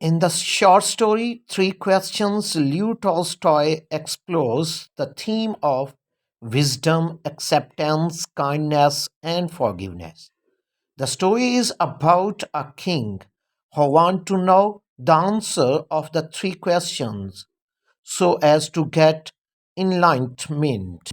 In the short story, Three Questions, Leo Tolstoy explores the theme of wisdom, acceptance, kindness, and forgiveness. The story is about a king who wants to know the answer of the three questions so as to get enlightenment.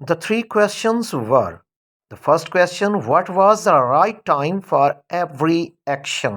The 3 questions were: the first question, what was the right time for every action?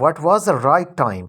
what was the right time,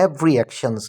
every actions,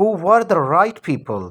who were the right people,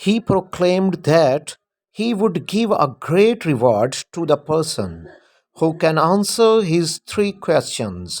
He proclaimed that he would give a great reward to the person who can answer his 3 questions.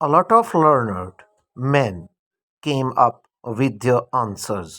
A lot of learned men came up with their answers.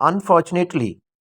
Unfortunately,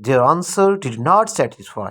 their answer did not satisfy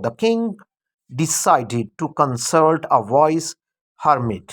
the king decided to consult a wise hermit.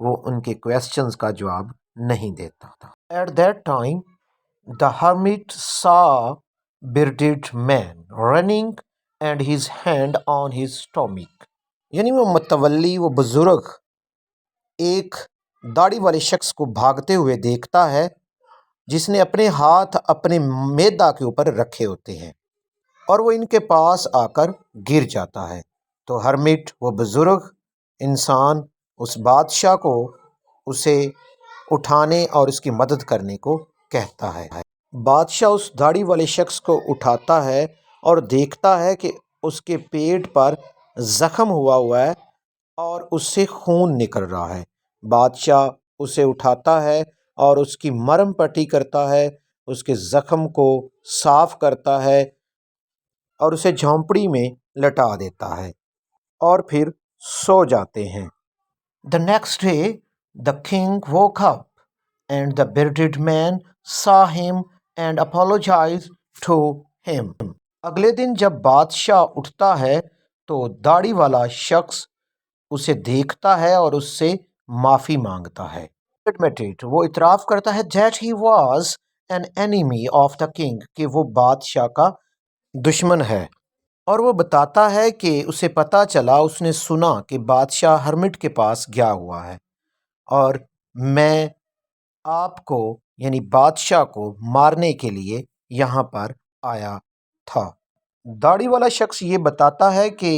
وہ ان کے questions کا جواب نہیں دیتا تھا. At that time the hermit saw bearded man running and his hand on his stomach. یعنی وہ متولی، وہ بزرگ ایک داڑھی والے شخص کو بھاگتے ہوئے دیکھتا ہے جس نے اپنے ہاتھ اپنے میدا کے اوپر رکھے ہوتے ہیں، اور وہ ان کے پاس آ کر گر جاتا ہے. تو ہرمٹ، وہ بزرگ انسان، اس بادشاہ کو اسے اٹھانے اور اس کی مدد کرنے کو کہتا ہے. بادشاہ اس داڑھی والے شخص کو اٹھاتا ہے اور دیکھتا ہے کہ اس کے پیٹ پر زخم ہوا ہے اور اس سے خون نکل رہا ہے. بادشاہ اسے اٹھاتا ہے اور اس کی مرہم پٹی کرتا ہے، اس کے زخم کو صاف کرتا ہے اور اسے جھونپڑی میں لٹا دیتا ہے اور پھر سو جاتے ہیں. The next day the king woke up and the bearded man saw him and apologized to him. اگلے دن جب بادشاہ اٹھتا ہے تو داڑھی والا شخص اسے دیکھتا ہے اور اس سے معافی مانگتا ہے. Admitted، وہ اعتراف کرتا ہے that he was an enemy of the king، کہ وہ بادشاہ کا دشمن ہے، اور وہ بتاتا ہے کہ اسے پتہ چلا، اس نے سنا کہ بادشاہ ہرمٹ کے پاس گیا ہوا ہے اور میں آپ کو یعنی بادشاہ کو مارنے کے لیے یہاں پر آیا تھا. داڑھی والا شخص یہ بتاتا ہے کہ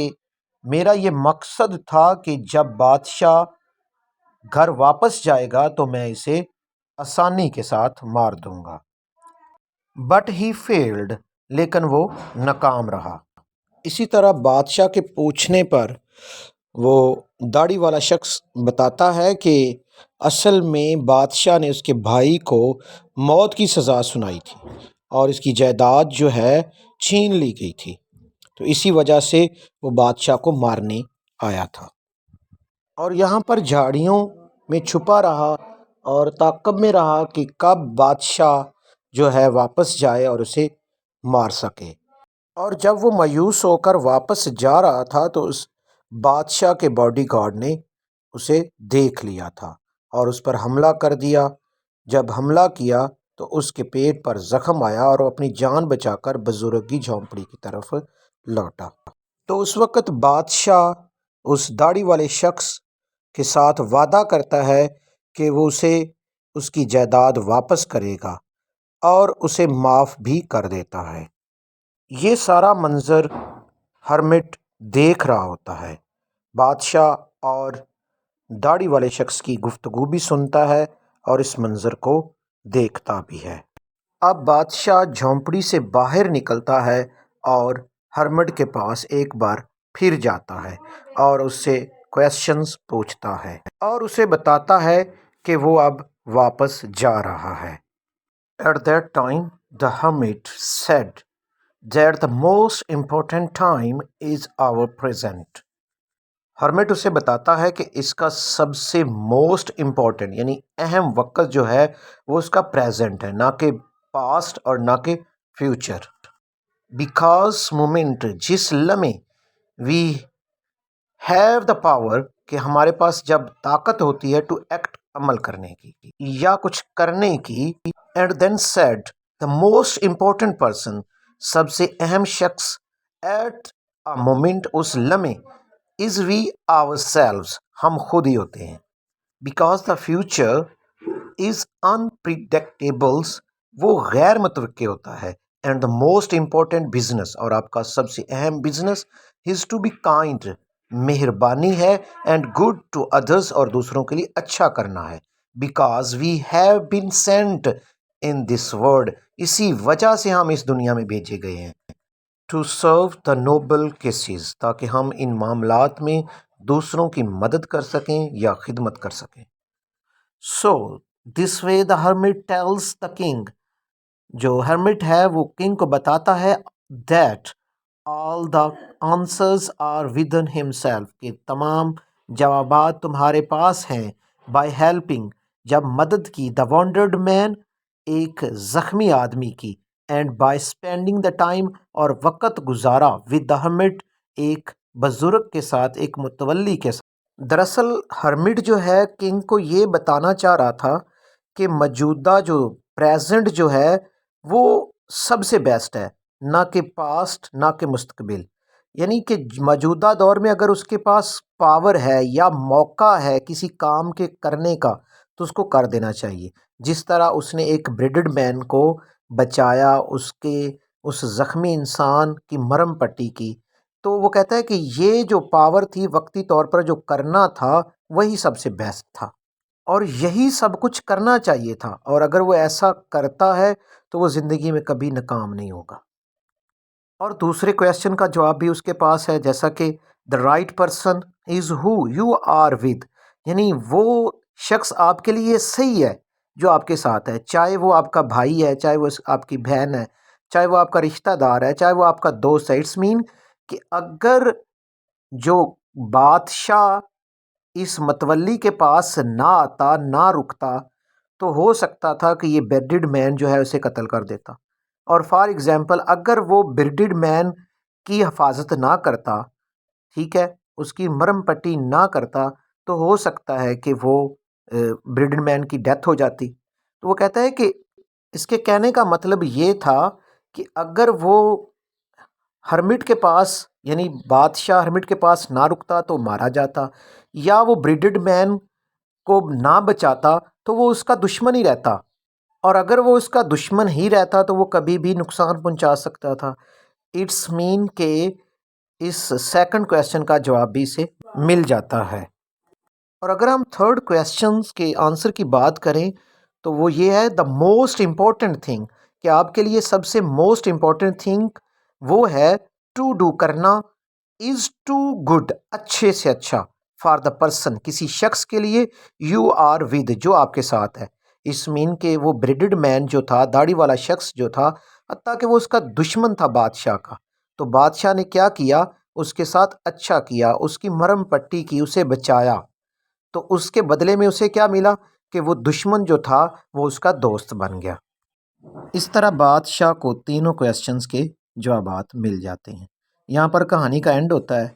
میرا یہ مقصد تھا کہ جب بادشاہ گھر واپس جائے گا تو میں اسے آسانی کے ساتھ مار دوں گا. بٹ ہی فیلڈ، لیکن وہ ناکام رہا. اسی طرح بادشاہ کے پوچھنے پر وہ داڑھی والا شخص بتاتا ہے کہ اصل میں بادشاہ نے اس کے بھائی کو موت کی سزا سنائی تھی اور اس کی جائیداد جو ہے چھین لی گئی تھی، تو اسی وجہ سے وہ بادشاہ کو مارنے آیا تھا. اور یہاں پر جھاڑیوں میں چھپا رہا اور تعاقب میں رہا کہ کب بادشاہ جو ہے واپس جائے اور اسے مار سکے. اور جب وہ مایوس ہو کر واپس جا رہا تھا تو اس بادشاہ کے باڈی گارڈ نے اسے دیکھ لیا تھا اور اس پر حملہ کر دیا. جب حملہ کیا تو اس کے پیٹ پر زخم آیا اور وہ اپنی جان بچا کر بزرگ کی جھونپڑی کی طرف لوٹا. تو اس وقت بادشاہ اس داڑھی والے شخص کے ساتھ وعدہ کرتا ہے کہ وہ اسے اس کی جائیداد واپس کرے گا اور اسے معاف بھی کر دیتا ہے. یہ سارا منظر ہرمٹ دیکھ رہا ہوتا ہے. بادشاہ اور داڑھی والے شخص کی گفتگو بھی سنتا ہے اور اس منظر کو دیکھتا بھی ہے. اب بادشاہ جھونپڑی سے باہر نکلتا ہے اور ہرمٹ کے پاس ایک بار پھر جاتا ہے اور اس سے کویسچنز پوچھتا ہے اور اسے بتاتا ہے کہ وہ اب واپس جا رہا ہے. At that time the hermit said that the most important time is our present. Hermit اسے بتاتا ہے کہ اس کا سب سے موسٹ امپورٹنٹ یعنی اہم وقت جو ہے وہ اس کا پریزنٹ ہے، نہ کہ پاسٹ اور نہ کہ فیوچر. بیکاز مومنٹ، جس لمحے وی ہیو دا پاور، کہ ہمارے پاس جب طاقت ہوتی ہے ٹو ایکٹ، عمل کرنے کی یا کچھ کرنے کی. And then said the most important person, سب سے اہم شخص، ایٹ اے مومنٹ، اس لمحے، از وی آور سیلوز، ہم خود ہی ہوتے ہیں. بیکاز دا فیوچر از انپریڈکٹیبلس، وہ غیر متوقع ہوتا ہے. And the most important business, اور آپ کا سب سے اہم business, is to be kind, مہربانی ہے، اینڈ گڈ ٹو ادرس، اور دوسروں کے لیے اچھا کرنا ہے. Because we have been sent in this world, اسی وجہ سے ہم اس دنیا میں بھیجے گئے ہیں. To serve the noble causes, تاکہ ہم ان معاملات میں دوسروں کی مدد کر سکیں یا خدمت کر سکیں. So this way the hermit tells the king, جو ہرمٹ ہے وہ کنگ کو بتاتا ہے that all the answers are within himself, کہ تمام جوابات تمہارے پاس ہیں. بائی ہیلپنگ، جب مدد کی، دا وانڈرڈ مین، ایک زخمی آدمی کی. And by spending the time, اور وقت گزارا، ود دا ہرمٹ، ایک بزرگ کے ساتھ، ایک متولی کے ساتھ. دراصل ہرمٹ جو ہے کنگ کو یہ بتانا چاہ رہا تھا کہ موجودہ جو پریزنٹ جو ہے وہ سب سے بیسٹ ہے، نہ کہ پاسٹ نہ کہ مستقبل. یعنی کہ موجودہ دور میں اگر اس کے پاس پاور ہے یا موقع ہے کسی کام کے کرنے کا تو اس کو کر دینا چاہیے. جس طرح اس نے ایک بریڈڈ مین کو بچایا، اس زخمی انسان کی مرہم پٹی کی، تو وہ کہتا ہے کہ یہ جو پاور تھی وقتی طور پر جو کرنا تھا وہی سب سے بیسٹ تھا اور یہی سب کچھ کرنا چاہیے تھا، اور اگر وہ ایسا کرتا ہے تو وہ زندگی میں کبھی ناکام نہیں ہوگا. اور دوسرے کویشچن کا جواب بھی اس کے پاس ہے، جیسا کہ the right person is who you are with, یعنی وہ شخص آپ کے لیے صحیح ہے جو آپ کے ساتھ ہے، چاہے وہ آپ کا بھائی ہے، چاہے وہ آپ کی بہن ہے، چاہے وہ آپ کا رشتہ دار ہے، چاہے وہ آپ کا دوست ہے. اٹس مین کہ اگر جو بادشاہ اس متولی کے پاس نہ آتا، نہ رکتا، تو ہو سکتا تھا کہ یہ بیرڈڈ مین جو ہے اسے قتل کر دیتا. اور فار ایگزامپل اگر وہ بیرڈڈ مین کی حفاظت نہ کرتا، ٹھیک ہے، اس کی مرہم پٹی نہ کرتا، تو ہو سکتا ہے کہ وہ بیرڈڈ مین کی ڈیتھ ہو جاتی. تو وہ کہتا ہے کہ اس کے کہنے کا مطلب یہ تھا کہ اگر وہ ہرمٹ کے پاس یعنی بادشاہ ہرمٹ کے پاس نہ رکتا تو مارا جاتا، یا وہ بریڈڈ مین کو نہ بچاتا تو وہ اس کا دشمن ہی رہتا، اور اگر وہ اس کا دشمن ہی رہتا تو وہ کبھی بھی نقصان پہنچا سکتا تھا. اٹس مین کہ اس سیکنڈ کویشچن کا جواب بھی اسے مل جاتا ہے. اور اگر ہم تھرڈ کویشچنس کے آنسر کی بات کریں تو وہ یہ ہے دا موسٹ امپورٹنٹ تھنگ، کہ آپ کے لیے سب سے موسٹ امپورٹنٹ تھنگ وہ ہے ٹو ڈو کرنا، از ٹو گڈ اچھے سے اچھا، فار دا پرسن کسی شخص کے لیے، یو آر ود جو آپ کے ساتھ ہے. اس مین کہ وہ بریڈڈ مین جو تھا، داڑھی والا شخص جو تھا، حتیٰ کہ وہ اس کا دشمن تھا بادشاہ کا، تو بادشاہ نے کیا کیا، اس کے ساتھ اچھا کیا، اس کی مرہم پٹی کی، اسے بچایا. تو اس کے بدلے میں اسے کیا ملا کہ وہ دشمن جو تھا وہ اس کا دوست بن گیا. اس طرح بادشاہ کو تینوں کویشچنس کے جوابات مل جاتے ہیں. یہاں پر کہانی کا اینڈ ہوتا ہے.